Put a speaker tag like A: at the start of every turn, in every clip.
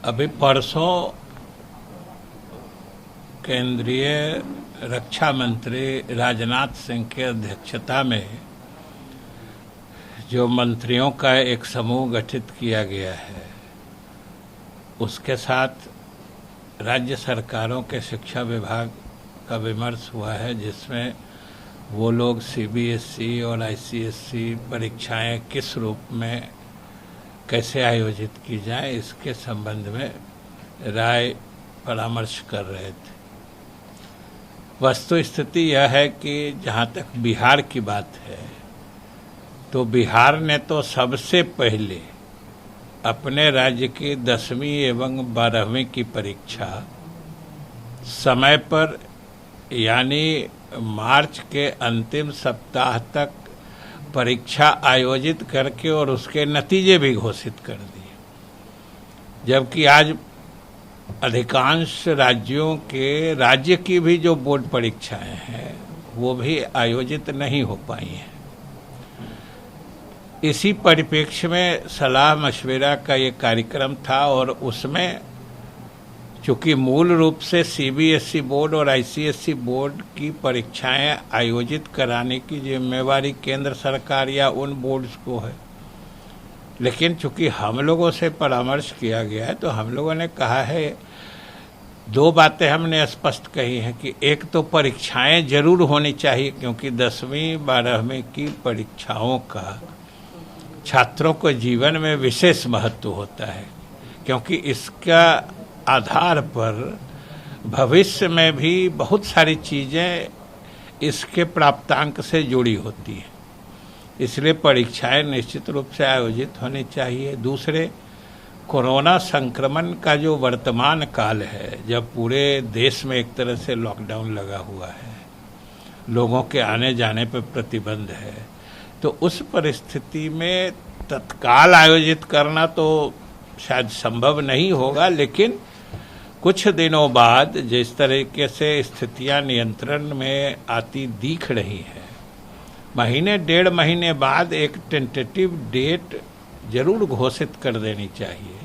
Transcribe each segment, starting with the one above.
A: अभी परसों केंद्रीय रक्षा मंत्री राजनाथ सिंह की अध्यक्षता में जो मंत्रियों का एक समूह गठित किया गया है, उसके साथ राज्य सरकारों के शिक्षा विभाग का विमर्श हुआ है, जिसमें वो लोग सीबीएसई और आईसीएसई परीक्षाएं किस रूप में कैसे आयोजित की जाए, इसके संबंध में राय परामर्श कर रहे थे। वस्तु स्थिति यह है कि जहाँ तक बिहार की बात है, तो बिहार ने तो सबसे पहले अपने राज्य की 10वीं एवं 12वीं की परीक्षा समय पर यानी मार्च के अंतिम सप्ताह तक परीक्षा आयोजित करके और उसके नतीजे भी घोषित कर दिए, जबकि आज अधिकांश राज्यों के राज्य की भी जो बोर्ड परीक्षाएं हैं वो भी आयोजित नहीं हो पाई हैं। इसी परिप्रेक्ष्य में सलाह मशविरा का ये कार्यक्रम था और उसमें चूंकि मूल रूप से सीबीएसई बोर्ड और आईसीएसई बोर्ड की परीक्षाएं आयोजित कराने की जिम्मेवारी केंद्र सरकार या उन बोर्ड्स को है, लेकिन चूंकि हम लोगों से परामर्श किया गया है तो हम लोगों ने कहा है, दो बातें हमने स्पष्ट कही हैं कि एक तो परीक्षाएं जरूर होनी चाहिए, क्योंकि 10वीं 12वीं की परीक्षाओं का छात्रों को जीवन में विशेष महत्व होता है, क्योंकि इसका आधार पर भविष्य में भी बहुत सारी चीजें इसके प्राप्तांक से जुड़ी होती हैं। इसलिए परीक्षाएं निश्चित रूप से आयोजित होनी चाहिए। दूसरे, कोरोना संक्रमण का जो वर्तमान काल है, जब पूरे देश में एक तरह से लॉकडाउन लगा हुआ है, लोगों के आने जाने पर प्रतिबंध है, तो उस परिस्थिति में तत्काल आयोजित करना तो शायद संभव नहीं होगा, लेकिन कुछ दिनों बाद जिस तरीके से स्थितियां नियंत्रण में आती दिख रही है, महीने 1.5 महीने बाद एक टेंटेटिव डेट जरूर घोषित कर देनी चाहिए।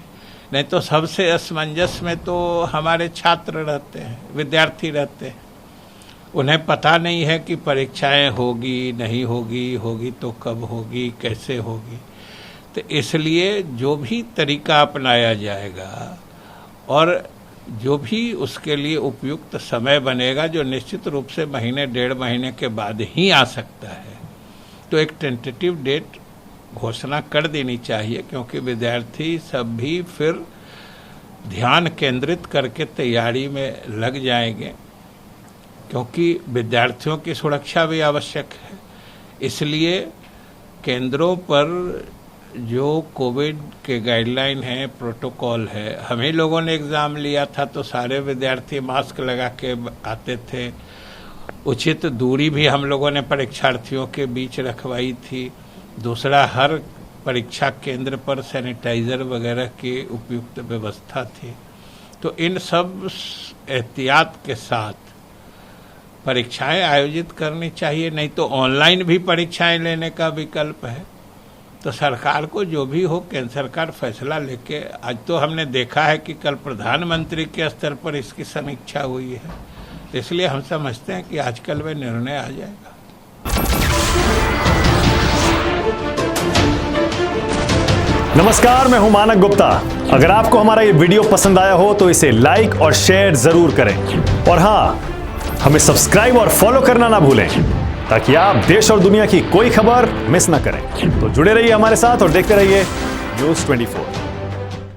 A: नहीं तो सबसे असमंजस में तो हमारे छात्र रहते हैं, विद्यार्थी रहते हैं। उन्हें पता नहीं है कि परीक्षाएं होगी नहीं होगी, होगी तो कब होगी, कैसे होगी। तो इसलिए जो भी तरीका अपनाया जाएगा और जो भी उसके लिए उपयुक्त समय बनेगा, जो निश्चित रूप से महीने 1.5 महीने के बाद ही आ सकता है, तो एक टेंटेटिव डेट घोषणा कर देनी चाहिए, क्योंकि विद्यार्थी सब भी फिर ध्यान केंद्रित करके तैयारी में लग जाएंगे, क्योंकि विद्यार्थियों की सुरक्षा भी आवश्यक है। इसलिए केंद्रों पर जो कोविड के गाइडलाइन है, प्रोटोकॉल है, हम ही लोगों ने एग्ज़ाम लिया था तो सारे विद्यार्थी मास्क लगा के आते थे। उचित दूरी भी हम लोगों ने परीक्षार्थियों के बीच रखवाई थी। दूसरा, हर परीक्षा केंद्र पर सैनिटाइजर वगैरह की उपयुक्त व्यवस्था थी। तो इन सब एहतियात के साथ परीक्षाएं आयोजित करनी चाहिए, नहीं तो ऑनलाइन भी परीक्षाएं लेने का विकल्प है। तो सरकार को जो भी हो, केंद्र सरकार फैसला लेके, आज तो हमने देखा है कि कल प्रधानमंत्री के स्तर पर इसकी समीक्षा हुई है, तो इसलिए हम समझते हैं कि आजकल वह निर्णय आ जाएगा।
B: नमस्कार, मैं हूं मानक गुप्ता। अगर आपको हमारा ये वीडियो पसंद आया हो तो इसे लाइक और शेयर जरूर करें, और हाँ, हमें सब्सक्राइब और फॉलो करना ना भूलें, ताकि आप देश और दुनिया की कोई खबर मिस ना करें। तो जुड़े रहिए हमारे साथ और देखते रहिए न्यूज़ 24।